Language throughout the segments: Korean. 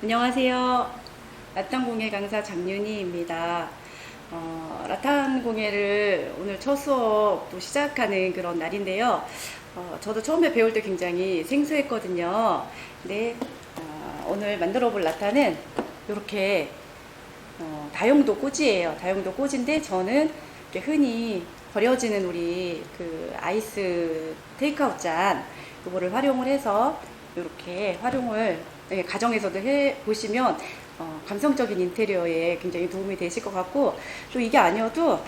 안녕하세요. 라탄 공예 강사 장윤희입니다. 라탄 공예를 오늘 첫 수업도 시작하는 그런 날인데요. 저도 처음에 배울 때 굉장히 생소했거든요. 근데 오늘 만들어 볼 라탄은 이렇게 다용도 꼬지예요. 다용도 꼬지인데 저는 이렇게 흔히 버려지는 우리 그 아이스 테이크아웃 잔 이거를 활용을 해서 이렇게 활용을 가정에서도 해 보시면 감성적인 인테리어에 굉장히 도움이 되실 것 같고, 또 이게 아니어도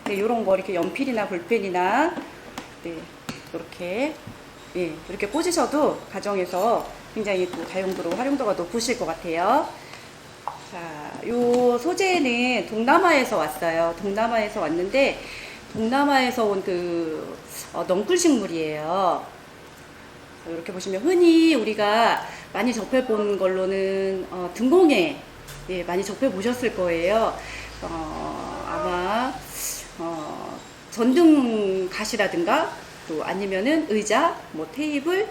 이런 거 이렇게 연필이나 볼펜이나 이렇게 이렇게 꽂으셔도 가정에서 굉장히 또 다용도로 활용도가 높으실 것 같아요. 자, 요 소재는 동남아에서 왔어요. 동남아에서 왔는데 동남아에서 온 그 넝쿨 식물이에요. 이렇게 보시면 흔히 우리가 많이 접해본 걸로는 등공예 많이 접해보셨을 거예요. 아마 전등 가시라든가 또 아니면은 의자, 뭐 테이블,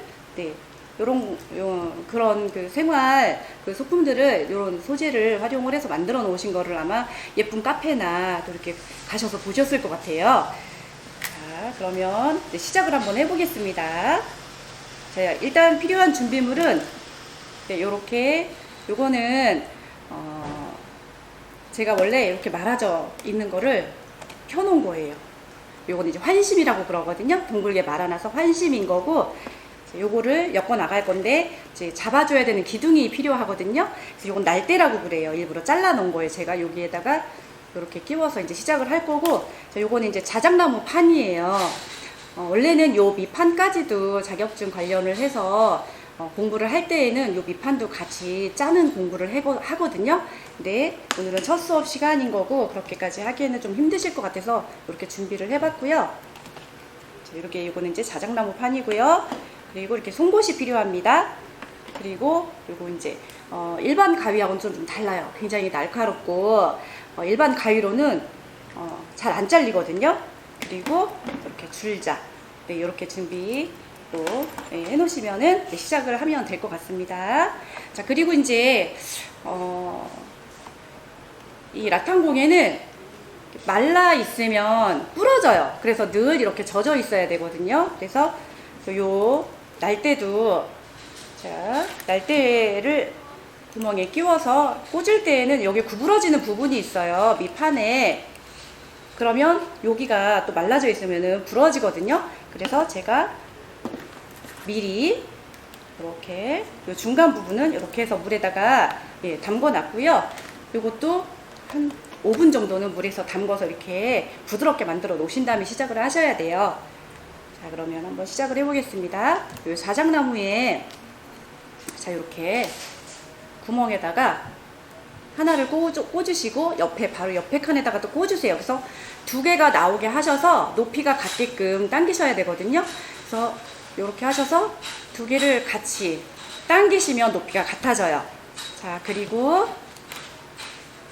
그런 그 생활 그 소품들을 이런 소재를 활용을 해서 만들어 놓으신 거를 아마 예쁜 카페나 또 이렇게 가셔서 보셨을 것 같아요. 자, 그러면 시작을 한번 해보겠습니다. 자, 일단 필요한 준비물은 요렇게, 요거는 제가 원래 이렇게 말아져 있는 거를 펴놓은 거예요. 요거는 이제 환심이라고 그러거든요. 둥글게 말아놔서 환심인 거고, 요거를 엮어 나갈 건데 이제 잡아줘야 되는 기둥이 필요하거든요. 그래서 요건 날대라고 그래요. 일부러 잘라 놓은 거예요. 제가 여기에다가 이렇게 끼워서 이제 시작을 할 거고, 요거는 이제 자작나무 판이에요. 원래는 요 밑판까지도 자격증 관련을 해서 공부를 할 때에는 요 밑판도 같이 짜는 공부를 하거든요. 근데 오늘은 첫 수업 시간인 거고 그렇게까지 하기에는 좀 힘드실 것 같아서 이렇게 준비를 해봤고요. 자, 이렇게 이거는 이제 자작나무 판이고요. 그리고 이렇게 송곳이 필요합니다. 그리고 요거 이제 일반 가위하고는 좀 달라요. 굉장히 날카롭고 일반 가위로는 잘 안 잘리거든요. 그리고 이렇게 줄자, 이렇게 준비 또 해 놓으시면은 시작을 하면 될 것 같습니다. 자, 그리고 이제 이 라탄 공예는 말라 있으면 부러져요. 그래서 늘 이렇게 젖어 있어야 되거든요. 그래서 요 날대도, 자, 날대를 구멍에 끼워서 꽂을 때에는 여기 구부러지는 부분이 있어요. 밑판에. 그러면 여기가 또 말라져 있으면은 부러지거든요. 그래서 제가 미리 이렇게 요 중간 부분은 이렇게 해서 물에다가 담궈 놨고요. 요것도 한 5분 정도는 물에서 담궈서 이렇게 부드럽게 만들어 놓으신 다음에 시작을 하셔야 돼요. 자, 그러면 한번 시작을 해 보겠습니다. 요 자작나무에 자, 이렇게 구멍에다가 하나를 꽂으시고 바로 옆에 칸에다가 또 꽂으세요. 그래서 두 개가 나오게 하셔서 높이가 같게끔 당기셔야 되거든요. 그래서 이렇게 하셔서 두 개를 같이 당기시면 높이가 같아져요. 자, 그리고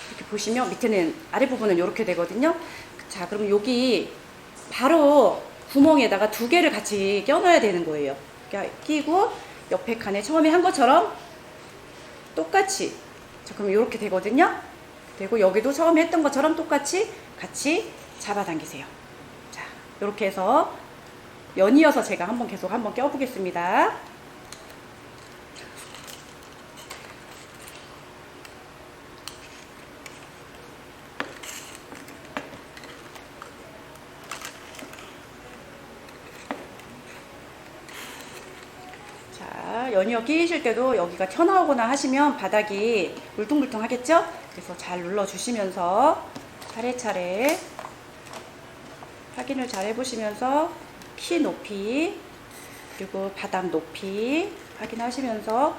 이렇게 보시면 밑에는, 아랫부분은 이렇게 되거든요. 자, 그럼 여기 바로 구멍에다가 두 개를 같이 껴넣어야 되는 거예요. 그러니까 끼고 옆에 칸에 처음에 한 것처럼 똑같이, 자, 그럼 이렇게 되거든요. 되고 여기도 처음에 했던 것처럼 똑같이 같이 잡아당기세요. 자, 이렇게 해서 연이어서 제가 계속 한번 껴보겠습니다. 자, 연이어 끼실 때도 여기가 튀어나오거나 하시면 바닥이 울퉁불퉁 하겠죠? 그래서 잘 눌러주시면서 차례차례 확인을 잘 해보시면서 키 높이 그리고 바닥 높이 확인하시면서,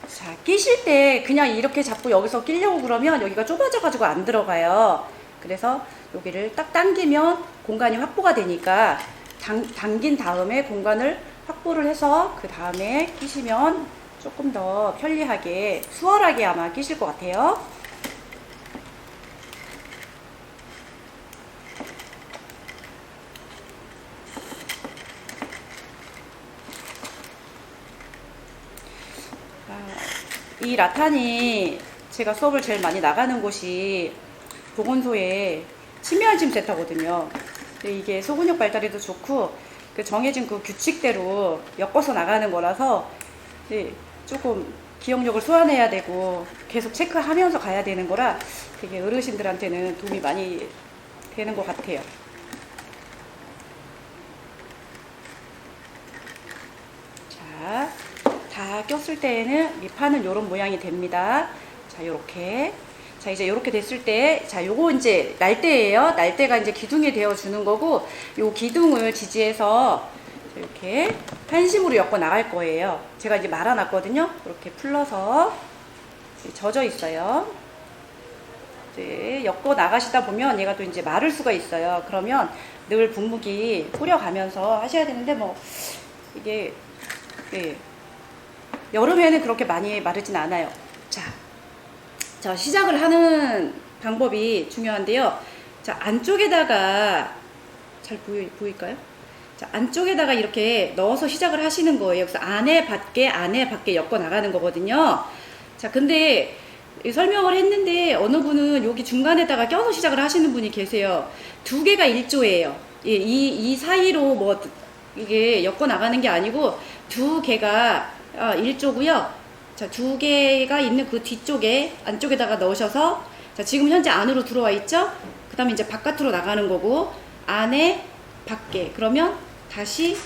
자, 끼실 때 그냥 이렇게 잡고 여기서 끼려고 그러면 여기가 좁아져 가지고 안 들어가요. 그래서 여기를 딱 당기면 공간이 확보가 되니까 당긴 다음에 공간을 확보를 해서 그 다음에 끼시면 조금 더 편리하게 수월하게 아마 끼실 것 같아요. 이 라탄이 제가 수업을 제일 많이 나가는 곳이 보건소의 침해안심 센터거든요. 근데 이게 소근육 발달에도 좋고 그 정해진 그 규칙대로 엮어서 나가는 거라서 조금 기억력을 소환해야 되고 계속 체크하면서 가야 되는 거라 되게 어르신들한테는 도움이 많이 되는 것 같아요. 자, 다 꼈을 때에는 밑판은 이런 모양이 됩니다. 자, 요렇게. 자, 이제 요렇게 됐을 때, 자, 요거 이제 날대예요. 날대가 이제 기둥이 되어 주는 거고, 요 기둥을 지지해서 이렇게 판심으로 엮어 나갈 거예요. 제가 이제 말아놨거든요. 이렇게 풀러서 젖어 있어요. 이제 엮어 나가시다 보면 얘가 또 이제 마를 수가 있어요. 그러면 늘 분무기 뿌려가면서 하셔야 되는데, 뭐, 이게, 예. 여름에는 그렇게 많이 마르진 않아요. 자, 시작을 하는 방법이 중요한데요. 자, 안쪽에다가, 잘 보일까요? 자, 안쪽에다가 이렇게 넣어서 시작을 하시는 거예요. 그래서 안에 밖에 엮어 나가는 거거든요. 자, 근데 설명을 했는데 어느 분은 여기 중간에다가 껴서 시작을 하시는 분이 계세요. 두 개가 일조예요. 예, 이 사이로 뭐 이게 엮어 나가는 게 아니고 두 개가 일조고요. 자, 두 개가 있는 그 뒤쪽에 안쪽에다가 넣으셔서 자, 지금 현재 안으로 들어와 있죠? 그 다음에 이제 바깥으로 나가는 거고 안에 밖에 그러면 다시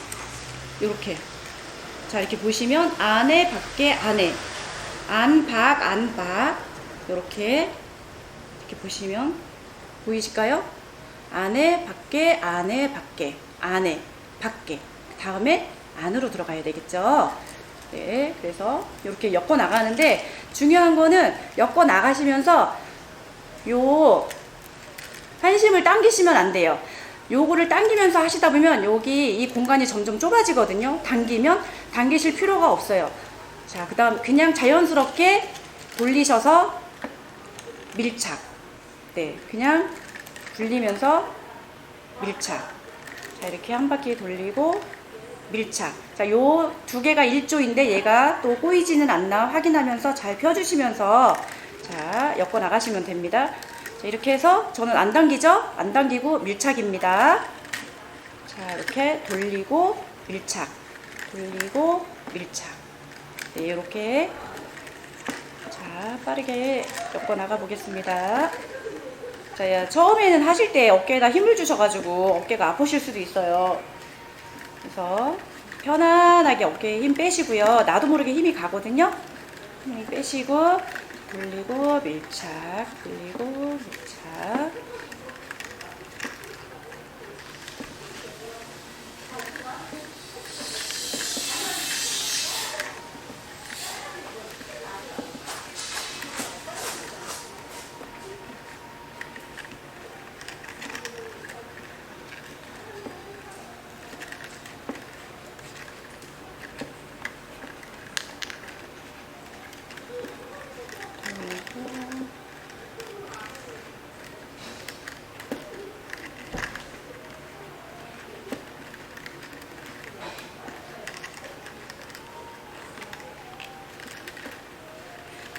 이렇게 자, 이렇게 보시면 안에 밖에 안에 안박 이렇게 보시면 보이실까요? 안에 밖에 안에 밖에 다음에 안으로 들어가야 되겠죠. 네, 그래서 이렇게 엮어 나가는데 중요한 거는 엮어 나가시면서 요 판심을 당기시면 안 돼요. 요거를 당기면서 하시다 보면 여기 이 공간이 점점 좁아지거든요. 당기실 필요가 없어요. 자, 그 다음 그냥 자연스럽게 돌리셔서 밀착. 네, 그냥 돌리면서 밀착. 자, 이렇게 한 바퀴 돌리고 밀착. 자, 요 두 개가 일조인데 얘가 또 꼬이지는 않나 확인하면서 잘 펴주시면서 자, 엮어 나가시면 됩니다. 자, 이렇게 해서 저는 안 당기죠? 안 당기고 밀착입니다. 자, 이렇게 돌리고 밀착. 돌리고 밀착. 네, 이렇게 자, 빠르게 엮어 나가 보겠습니다. 자, 처음에는 하실 때 어깨에다 힘을 주셔가지고 어깨가 아프실 수도 있어요. 그래서 편안하게 어깨에 힘 빼시고요. 나도 모르게 힘이 가거든요. 힘 빼시고 돌리고 밀착, 돌리고 밀착.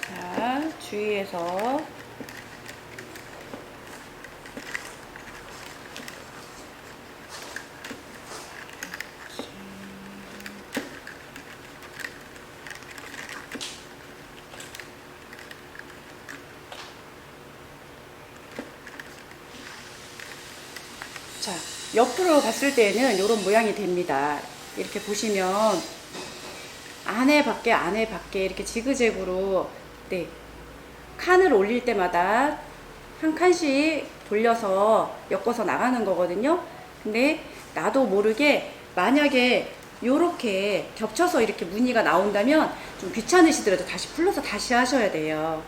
자, 주위에서 자, 옆으로 봤을 때는 이런 모양이 됩니다. 이렇게 보시면 안에 밖에 이렇게 지그재그로 네, 칸을 올릴 때마다 한 칸씩 돌려서 엮어서 나가는 거거든요. 근데 나도 모르게 만약에 요렇게 겹쳐서 이렇게 무늬가 나온다면 좀 귀찮으시더라도 다시 풀러서 다시 하셔야 돼요.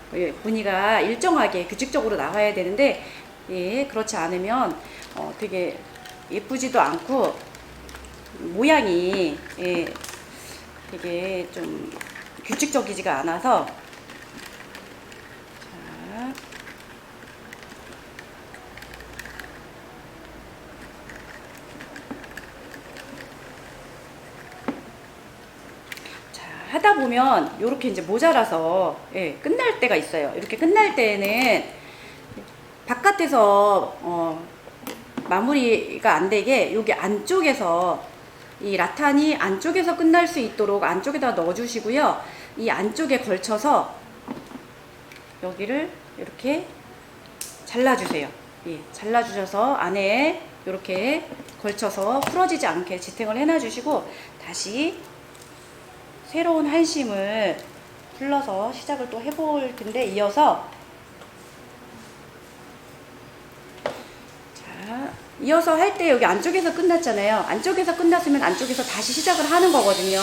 무늬가 일정하게 규칙적으로 나와야 되는데 예, 그렇지 않으면 되게 예쁘지도 않고 모양이 예, 되게 좀 규칙적이지가 않아서. 자, 하다 보면 이렇게 이제 모자라서 예, 끝날 때가 있어요. 이렇게 끝날 때는 바깥에서 마무리가 안 되게 여기 안쪽에서 이 라탄이 안쪽에서 끝날 수 있도록 안쪽에다 넣어 주시고요. 이 안쪽에 걸쳐서 여기를 이렇게 잘라 주세요. 예, 잘라 주셔서 안에 이렇게 걸쳐서 풀어지지 않게 지탱을 해놔 주시고 다시 새로운 한심을 풀러서 시작을 또 해볼 텐데, 이어서 할 때 여기 안쪽에서 끝났잖아요. 안쪽에서 끝났으면 안쪽에서 다시 시작을 하는 거거든요.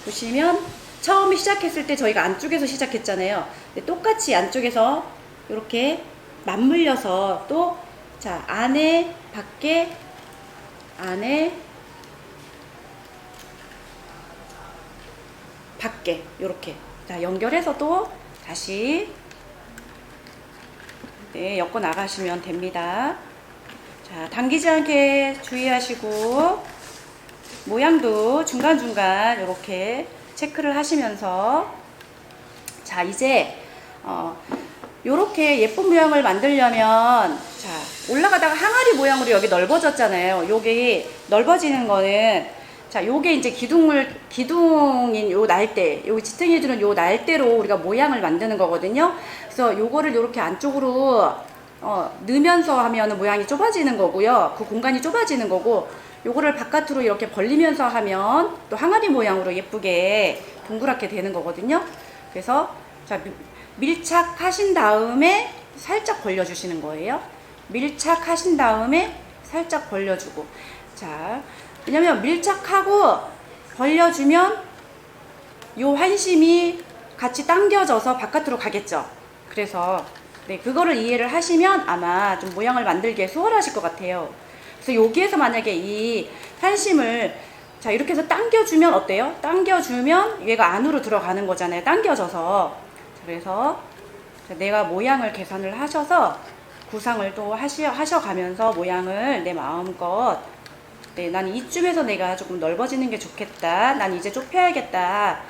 보시면 처음에 시작했을 때 저희가 안쪽에서 시작했잖아요. 똑같이 안쪽에서 이렇게 맞물려서 또 자, 안에 밖에 안에 밖에 이렇게 자 연결해서 또 다시 네, 엮어 나가시면 됩니다. 자, 당기지 않게 주의하시고 모양도 중간중간 이렇게 체크를 하시면서 자, 이제 요렇게 예쁜 모양을 만들려면 자, 올라가다가 항아리 모양으로 여기 넓어졌잖아요. 여기 넓어지는 거는 자, 요게 이제 기둥인 요 날대, 여기 지탱해주는 요 날대로 우리가 모양을 만드는 거거든요. 그래서 요거를 요렇게 안쪽으로 넣으면서 하면 모양이 좁아지는 거고요. 그 공간이 좁아지는 거고, 요거를 바깥으로 이렇게 벌리면서 하면 또 항아리 모양으로 예쁘게 동그랗게 되는 거거든요. 그래서 자, 밀착하신 다음에 살짝 벌려주시는 거예요. 밀착하신 다음에 살짝 벌려주고. 자, 왜냐면 밀착하고 벌려주면 요 한심이 같이 당겨져서 바깥으로 가겠죠. 그래서 네, 그거를 이해를 하시면 아마 좀 모양을 만들기에 수월하실 것 같아요. 그래서 여기에서 만약에 이 한심을 자 이렇게 해서 당겨주면 어때요? 당겨주면 얘가 안으로 들어가는 거잖아요. 당겨져서. 그래서 내가 모양을 계산을 하셔서 구상을 또 하셔가면서 모양을 내 마음껏 네, 난 이쯤에서 내가 조금 넓어지는 게 좋겠다. 난 이제 좁혀야겠다.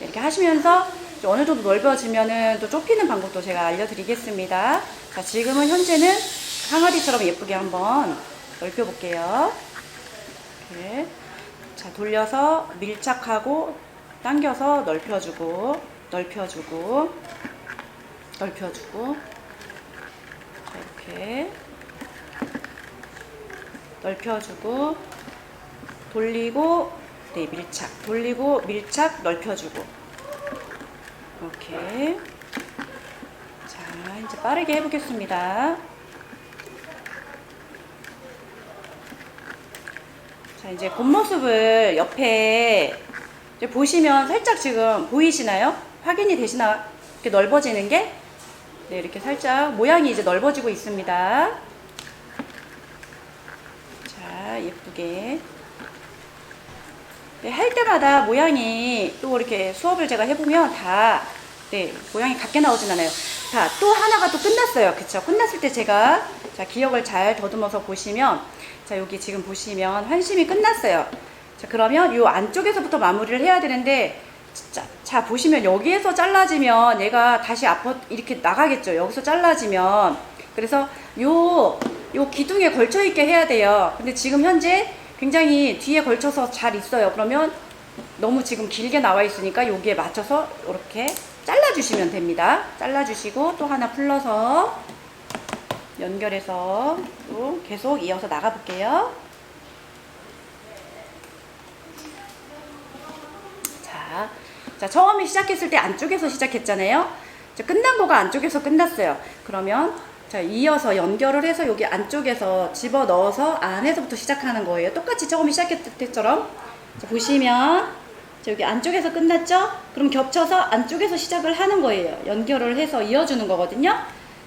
이렇게 하시면서 어느 정도 넓어지면은 또 좁히는 방법도 제가 알려드리겠습니다. 자, 지금은 현재는 항아리처럼 예쁘게 한번 넓혀 볼게요. 이렇게. 자, 돌려서 밀착하고 당겨서 넓혀주고, 넓혀주고, 넓혀주고. 자, 이렇게. 넓혀주고, 돌리고, 네, 밀착. 돌리고, 밀착, 넓혀주고. 이렇게. 자, 이제 빠르게 해보겠습니다. 자, 이제 겉모습을 옆에 이제 보시면 살짝 지금 보이시나요? 확인이 되시나? 이렇게 넓어지는 게? 네, 이렇게 살짝 모양이 이제 넓어지고 있습니다. 자, 예쁘게. 네, 할 때마다 모양이 또 이렇게 수업을 제가 해보면 다 네, 모양이 같게 나오진 않아요. 자, 또 하나가 또 끝났어요. 그쵸? 끝났을 때 제가 자, 기억을 잘 더듬어서 보시면 자, 여기 지금 보시면 한심이 끝났어요. 자, 그러면 요 안쪽에서부터 마무리를 해야 되는데 자, 보시면 여기에서 잘라지면 얘가 다시 앞으로 이렇게 나가겠죠. 여기서 잘라지면. 그래서 요 기둥에 걸쳐 있게 해야 돼요. 근데 지금 현재 굉장히 뒤에 걸쳐서 잘 있어요. 그러면 너무 지금 길게 나와 있으니까 여기에 맞춰서 이렇게 잘라주시면 됩니다. 잘라주시고 또 하나 풀러서 연결해서 또 계속 이어서 나가 볼게요. 자, 처음에 시작했을 때 안쪽에서 시작했잖아요. 자, 끝난 거가 안쪽에서 끝났어요. 그러면 자, 이어서 연결을 해서 여기 안쪽에서 집어 넣어서 안에서부터 시작하는 거예요. 똑같이 처음에 시작했을 때처럼. 자, 보시면 자, 여기 안쪽에서 끝났죠? 그럼 겹쳐서 안쪽에서 시작을 하는 거예요. 연결을 해서 이어주는 거거든요.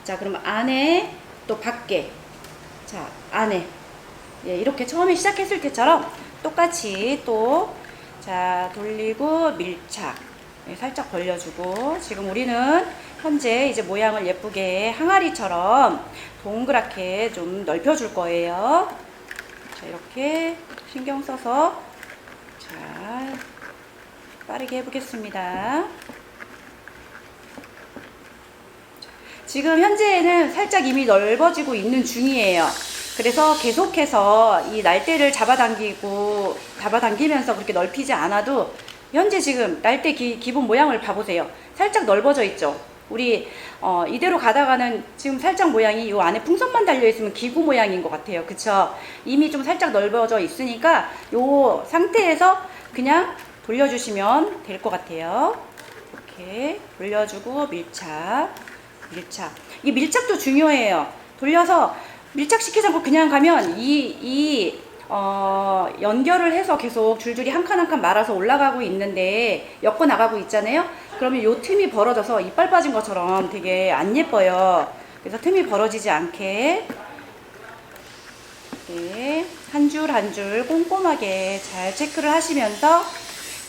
자, 그럼 안에 또 밖에. 자, 안에. 예, 이렇게 처음에 시작했을 때처럼 똑같이 또 자, 돌리고 밀착. 살짝 벌려주고, 지금 우리는 현재 이제 모양을 예쁘게 항아리처럼 동그랗게 좀 넓혀줄 거예요. 자, 이렇게 신경 써서 자, 빠르게 해보겠습니다. 지금 현재는 살짝 이미 넓어지고 있는 중이에요. 그래서 계속해서 이 날대를 잡아당기면서 그렇게 넓히지 않아도 현재 지금 날대 기본 모양을 봐보세요. 살짝 넓어져 있죠. 우리 이대로 가다가는 지금 살짝 모양이 이 안에 풍선만 달려 있으면 기구 모양인 것 같아요. 그쵸? 이미 좀 살짝 넓어져 있으니까 이 상태에서 그냥 돌려주시면 될 것 같아요. 이렇게 돌려주고 밀착. 이 밀착도 중요해요. 돌려서 밀착시키지 않고 그냥 가면 연결을 해서 계속 줄줄이 한 칸 한 칸 말아서 올라가고 있는데 엮어 나가고 있잖아요. 그러면 요 틈이 벌어져서 이빨 빠진 것처럼 되게 안 예뻐요. 그래서 틈이 벌어지지 않게 한 줄 한 줄 꼼꼼하게 잘 체크를 하시면서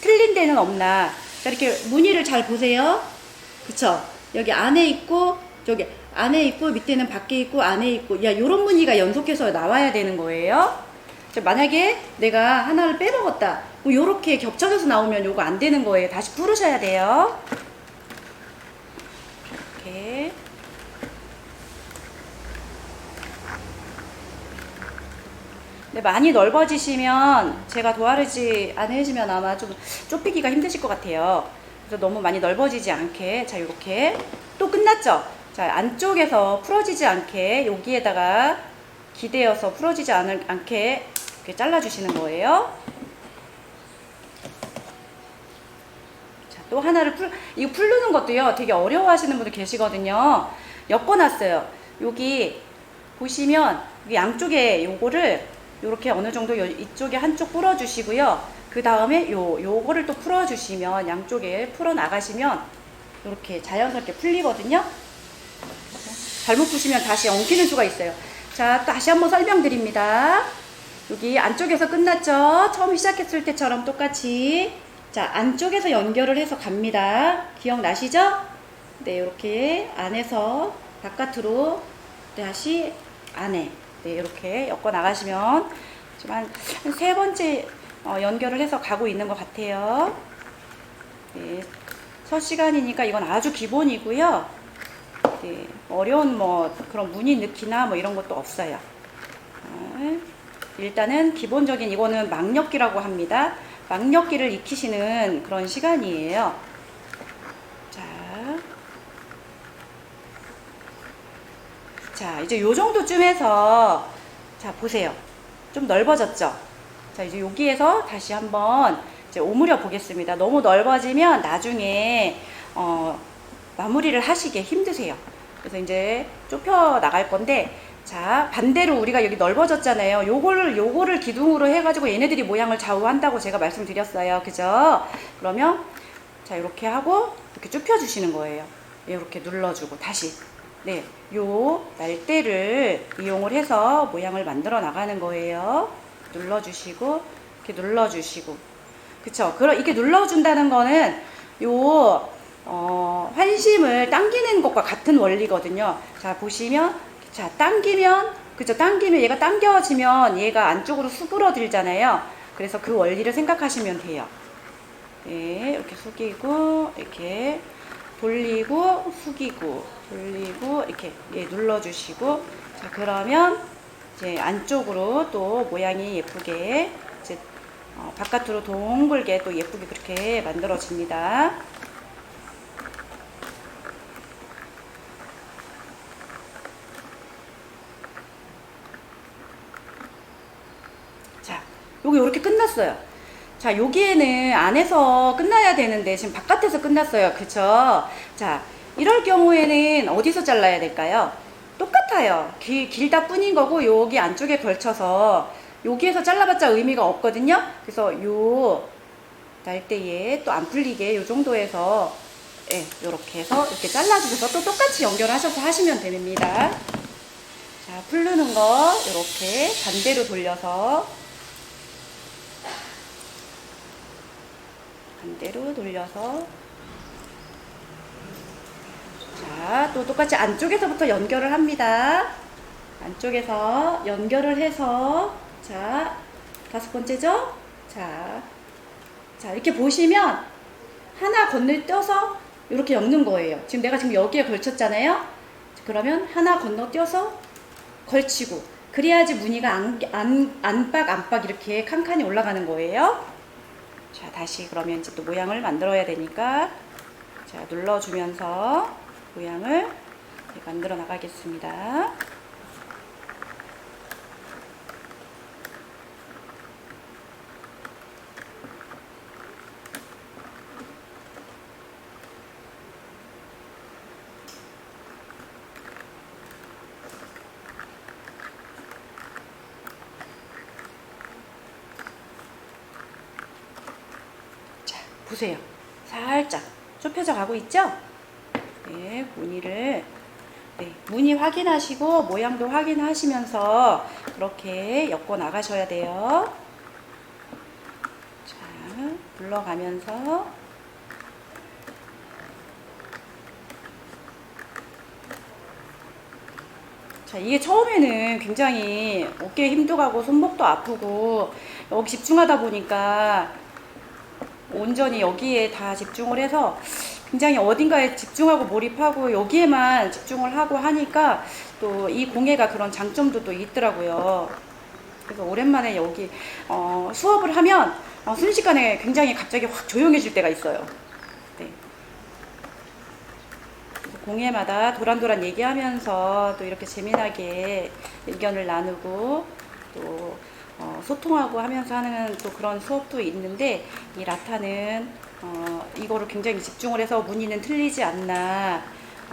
틀린 데는 없나. 자, 이렇게 무늬를 잘 보세요. 그쵸? 여기 안에 있고 저기 안에 있고 밑에는 밖에 있고 안에 있고, 야, 요런 무늬가 연속해서 나와야 되는 거예요. 자, 만약에 내가 하나를 빼먹었다, 뭐 요렇게 겹쳐져서 나오면 요거 안 되는 거예요. 다시 풀으셔야 돼요. 이렇게. 네, 많이 넓어지시면 제가 도와주지 않으시면 아마 좀 좁히기가 힘드실 것 같아요. 그래서 너무 많이 넓어지지 않게, 자, 요렇게. 또 끝났죠? 자, 안쪽에서 풀어지지 않게 여기에다가 기대어서 풀어지지 않게 이렇게 잘라주시는 거예요. 자, 또 하나를 이거 풀르는 것도요, 되게 어려워하시는 분들 계시거든요. 엮어놨어요. 여기 보시면 여기 양쪽에 요거를 요렇게 어느 정도 이쪽에 한쪽 풀어주시고요. 그 다음에 요거를 또 풀어주시면 양쪽에 풀어 나가시면 이렇게 자연스럽게 풀리거든요. 잘못 푸시면 다시 엉키는 수가 있어요. 자, 다시 한번 설명드립니다. 여기 안쪽에서 끝났죠? 처음 시작했을 때처럼 똑같이. 자, 안쪽에서 연결을 해서 갑니다. 기억나시죠? 네, 이렇게 안에서 바깥으로 다시 안에. 네, 이렇게 엮어 나가시면 지금 한 세 번째 연결을 해서 가고 있는 것 같아요. 네, 첫 시간이니까 이건 아주 기본이고요. 네, 어려운 뭐 그런 무늬 넣기나 뭐 이런 것도 없어요. 일단은 기본적인 이거는 막엮기라고 합니다. 막엮기를 익히시는 그런 시간이에요. 자, 이제 요 정도쯤에서 자, 보세요. 좀 넓어졌죠? 자, 이제 여기에서 다시 한번 이제 오므려 보겠습니다. 너무 넓어지면 나중에 마무리를 하시기 힘드세요. 그래서 이제 좁혀 나갈 건데, 자, 반대로 우리가 여기 넓어졌잖아요. 요거를 기둥으로 해가지고 얘네들이 모양을 좌우한다고 제가 말씀드렸어요. 그죠? 그러면 자, 이렇게 하고 이렇게 좁혀 주시는 거예요. 이렇게 눌러주고 다시. 네, 요 날대를 이용을 해서 모양을 만들어 나가는 거예요. 눌러주시고 이렇게 눌러주시고, 그쵸? 이렇게 눌러준다는 거는 요 환심을 당기는 것과 같은 원리거든요. 자, 보시면, 자, 당기면, 그쵸? 당기면 얘가 당겨지면 얘가 안쪽으로 수그러들잖아요. 그래서 그 원리를 생각하시면 돼요. 네, 이렇게 숙이고 이렇게 돌리고 숙이고 돌리고 이렇게 눌러주시고, 자, 그러면 이제 안쪽으로 또 모양이 예쁘게 이제 바깥으로 동글게 또 예쁘게 그렇게 만들어집니다. 자, 요거 이렇게 끝났어요. 자, 여기에는 안에서 끝나야 되는데 지금 바깥에서 끝났어요. 그쵸? 자, 이럴 경우에는 어디서 잘라야 될까요? 똑같아요. 길다 뿐인 거고, 여기 안쪽에 걸쳐서 여기에서 잘라봤자 의미가 없거든요. 그래서 요 날대에 또 안 풀리게 요 정도에서 요렇게 해서 이렇게 잘라주셔서 또 똑같이 연결하셔서 하시면 됩니다. 자, 풀르는 거 요렇게 반대로 돌려서 자, 또 똑같이 안쪽에서부터 연결을 합니다. 안쪽에서 연결을 해서, 자, 5번째죠? 자, 이렇게 보시면 하나 건너 떼서 이렇게 엮는 거예요. 지금 내가 지금 여기에 걸쳤잖아요. 그러면 하나 건너 떼서 걸치고, 그래야지 무늬가 안박 이렇게 칸칸이 올라가는 거예요. 자, 다시 그러면 이제 또 모양을 만들어야 되니까, 자, 눌러주면서 모양을 만들어 나가겠습니다. 보세요. 살짝 좁혀져 가고 있죠? 네, 무늬를, 네, 무늬 확인하시고 모양도 확인하시면서 그렇게 엮어 나가셔야 돼요. 자, 눌러가면서, 자, 이게 처음에는 굉장히 어깨에 힘도 가고 손목도 아프고 여기 집중하다 보니까 온전히 여기에 다 집중을 해서 굉장히 어딘가에 집중하고 몰입하고 여기에만 집중을 하고 하니까 또 이 공예가 그런 장점도 또 있더라고요. 그래서 오랜만에 여기 수업을 하면 순식간에 굉장히 갑자기 확 조용해질 때가 있어요. 네. 공예마다 도란도란 얘기하면서 또 이렇게 재미나게 의견을 나누고 또 소통하고 하면서 하는 또 그런 수업도 있는데, 이 라타는 이거를 굉장히 집중을 해서 무늬는 틀리지 않나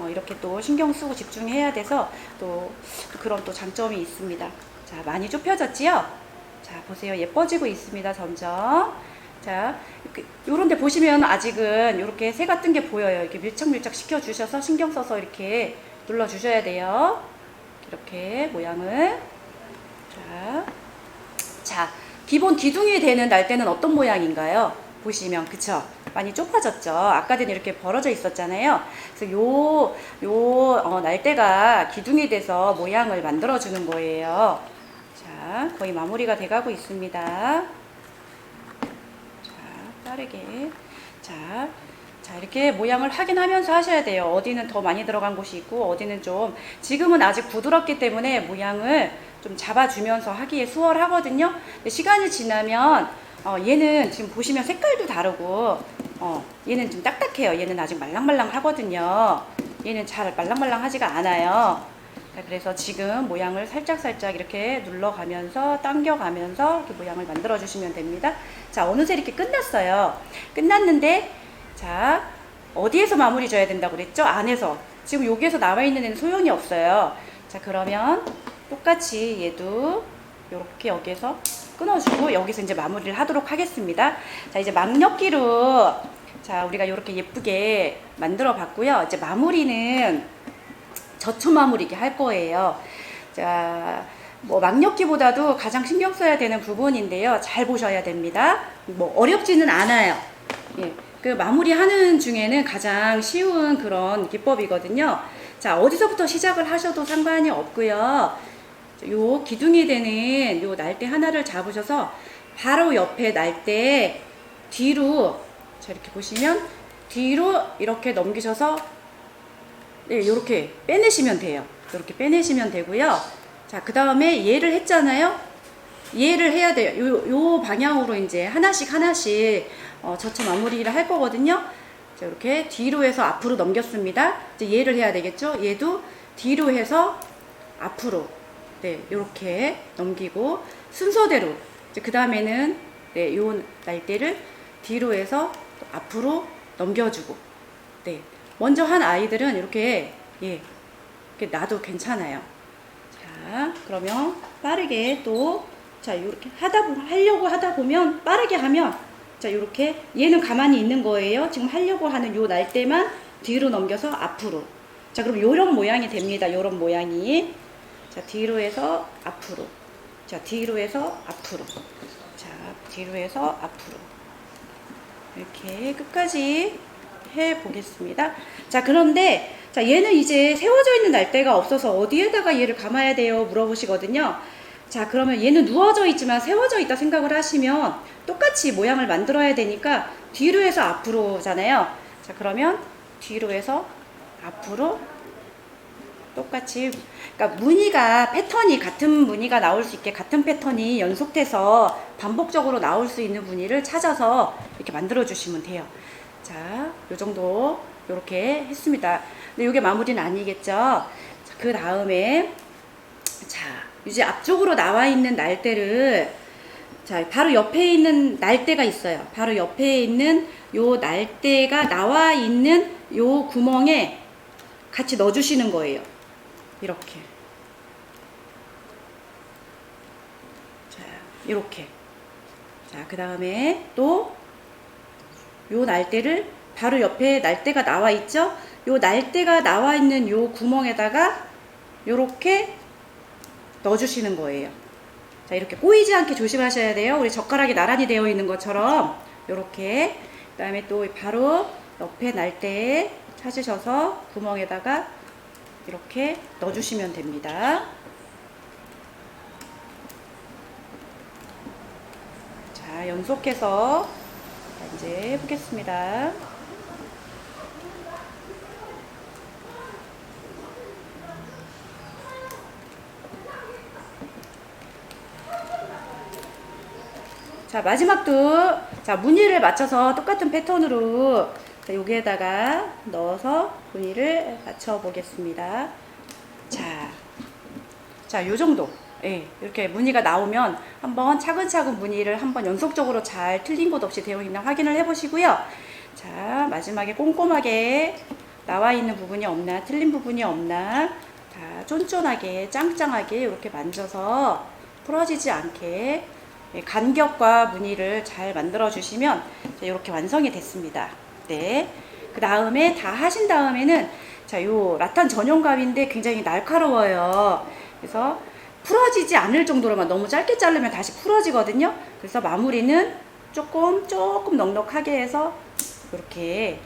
이렇게 또 신경 쓰고 집중해야 돼서 또 그런 또 장점이 있습니다. 자, 많이 좁혀졌지요? 자, 보세요. 예뻐지고 있습니다. 점점. 자, 요런 데 보시면 아직은 이렇게 새가 뜬 게 보여요. 이렇게 밀착 시켜 주셔서 신경 써서 이렇게 눌러 주셔야 돼요. 이렇게 모양을. 자, 기본 기둥이 되는 날대는 어떤 모양인가요? 보시면, 그쵸? 많이 좁아졌죠? 아까는 이렇게 벌어져 있었잖아요. 그래서 날대가 기둥이 돼서 모양을 만들어주는 거예요. 자, 거의 마무리가 돼가고 있습니다. 자, 빠르게. 자, 이렇게 모양을 확인하면서 하셔야 돼요. 어디는 더 많이 들어간 곳이 있고, 어디는 좀, 지금은 아직 부드럽기 때문에 모양을 좀 잡아주면서 하기에 수월하거든요. 근데 시간이 지나면 얘는 지금 보시면 색깔도 다르고 얘는 좀 딱딱해요. 얘는 아직 말랑말랑 하거든요. 얘는 잘 말랑말랑하지가 않아요. 그래서 지금 모양을 살짝살짝 이렇게 눌러가면서 당겨가면서 이렇게 모양을 만들어 주시면 됩니다. 자, 어느새 이렇게 끝났어요. 끝났는데, 자, 어디에서 마무리 줘야 된다고 그랬죠? 안에서. 지금 여기에서 나와 있는 애는 소용이 없어요. 자, 그러면 똑같이 얘도 이렇게 여기에서 끊어주고 여기서 이제 마무리를 하도록 하겠습니다. 자, 이제 막력기로, 자, 우리가 이렇게 예쁘게 만들어 봤고요. 이제 마무리는 젖혀 마무리게 할 거예요. 자, 뭐 막력기보다도 가장 신경 써야 되는 부분인데요. 잘 보셔야 됩니다. 뭐 어렵지는 않아요. 예, 그 마무리하는 중에는 가장 쉬운 그런 기법이거든요. 자, 어디서부터 시작을 하셔도 상관이 없고요. 요 기둥이 되는 요 날대 하나를 잡으셔서 바로 옆에 날대 뒤로, 자, 이렇게 보시면 뒤로 이렇게 넘기셔서, 네, 이렇게 빼내시면 돼요. 이렇게 빼내시면 되고요. 자, 그 다음에 얘를 했잖아요. 얘를 해야 돼요. 요 방향으로 이제 하나씩 젖혀 마무리를 할 거거든요. 자, 이렇게 뒤로 해서 앞으로 넘겼습니다. 이제 얘를 해야 되겠죠. 얘도 뒤로 해서 앞으로, 네, 이렇게 넘기고 순서대로, 이제 그 다음에는, 네, 요 날대를 뒤로 해서 앞으로 넘겨주고, 네, 먼저 한 아이들은 이렇게, 예, 이렇게 놔도 괜찮아요. 자, 그러면 빠르게 또, 자, 이렇게 하려고 하다 보면 빠르게 하면, 자, 이렇게 얘는 가만히 있는 거예요. 지금 하려고 하는 요 날대만 뒤로 넘겨서 앞으로. 자, 그럼 요런 모양이 됩니다. 요런 모양이. 자, 뒤로 해서 앞으로. 자, 뒤로 해서 앞으로. 자, 뒤로 해서 앞으로. 이렇게 끝까지 해 보겠습니다. 자, 그런데 자, 얘는 이제 세워져 있는 날대가 없어서 어디에다가 얘를 감아야 돼요? 물어보시거든요. 자, 그러면 얘는 누워져 있지만 세워져 있다 생각을 하시면 똑같이 모양을 만들어야 되니까 뒤로 해서 앞으로잖아요. 자, 그러면 뒤로 해서 앞으로 똑같이, 그러니까 무늬가, 패턴이 같은 무늬가 나올 수 있게 같은 패턴이 연속돼서 반복적으로 나올 수 있는 무늬를 찾아서 이렇게 만들어 주시면 돼요. 자, 요 정도 이렇게 했습니다. 근데 이게 마무리는 아니겠죠? 그 다음에 자, 이제 앞쪽으로 나와 있는 날대를, 자, 바로 옆에 있는 날대가 있어요. 바로 옆에 있는 요 날대가 나와 있는 요 구멍에 같이 넣어주시는 거예요. 이렇게. 자, 이렇게. 자, 그 다음에 또 요 날대를 바로 옆에 날대가 나와 있죠? 요 날대가 나와 있는 요 구멍에다가 요렇게 넣어주시는 거예요. 자, 이렇게 꼬이지 않게 조심하셔야 돼요. 우리 젓가락이 나란히 되어 있는 것처럼 요렇게. 그 다음에 또 바로 옆에 날대 찾으셔서 구멍에다가 이렇게 넣어주시면 됩니다. 자, 연속해서 이제 해보겠습니다. 자, 마지막도, 자, 무늬를 맞춰서 똑같은 패턴으로, 자, 여기에다가 넣어서 무늬를 맞춰 보겠습니다. 자, 요 정도. 예, 이렇게 무늬가 나오면 한번 차근차근 무늬를 한번 연속적으로 잘 틀린 곳 없이 되어 있나 확인을 해 보시고요. 자, 마지막에 꼼꼼하게 나와 있는 부분이 없나, 틀린 부분이 없나, 다 쫀쫀하게, 짱짱하게 이렇게 만져서 풀어지지 않게 간격과 무늬를 잘 만들어 주시면 이렇게 완성이 됐습니다. 네. 그 다음에 다 하신 다음에는, 자, 요 라탄 전용 가위인데 굉장히 날카로워요. 그래서 풀어지지 않을 정도로만, 너무 짧게 자르면 다시 풀어지거든요. 그래서 마무리는 조금 넉넉하게 해서 이렇게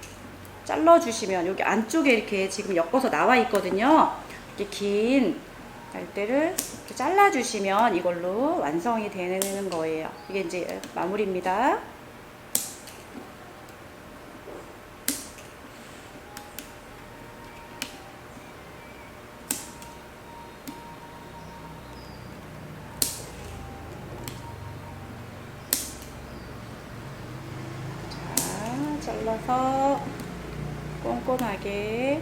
잘라 주시면, 여기 안쪽에 이렇게 지금 엮어서 나와 있거든요. 이렇게 긴 날대를 이렇게 잘라 주시면 이걸로 완성이 되는 거예요. 이게 이제 마무리입니다. 자, 잘라서 꼼꼼하게.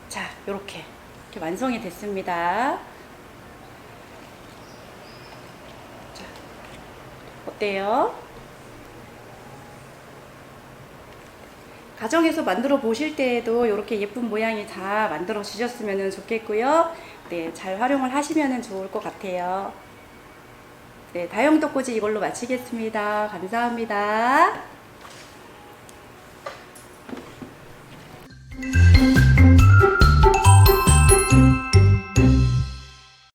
자, 이렇게 완성이 됐습니다. 자, 어때요? 가정에서 만들어 보실 때에도 이렇게 예쁜 모양이 다 만들어 주셨으면 좋겠고요. 네, 잘 활용을 하시면 좋을 것 같아요. 네, 다용 떡꼬지 이걸로 마치겠습니다. 감사합니다.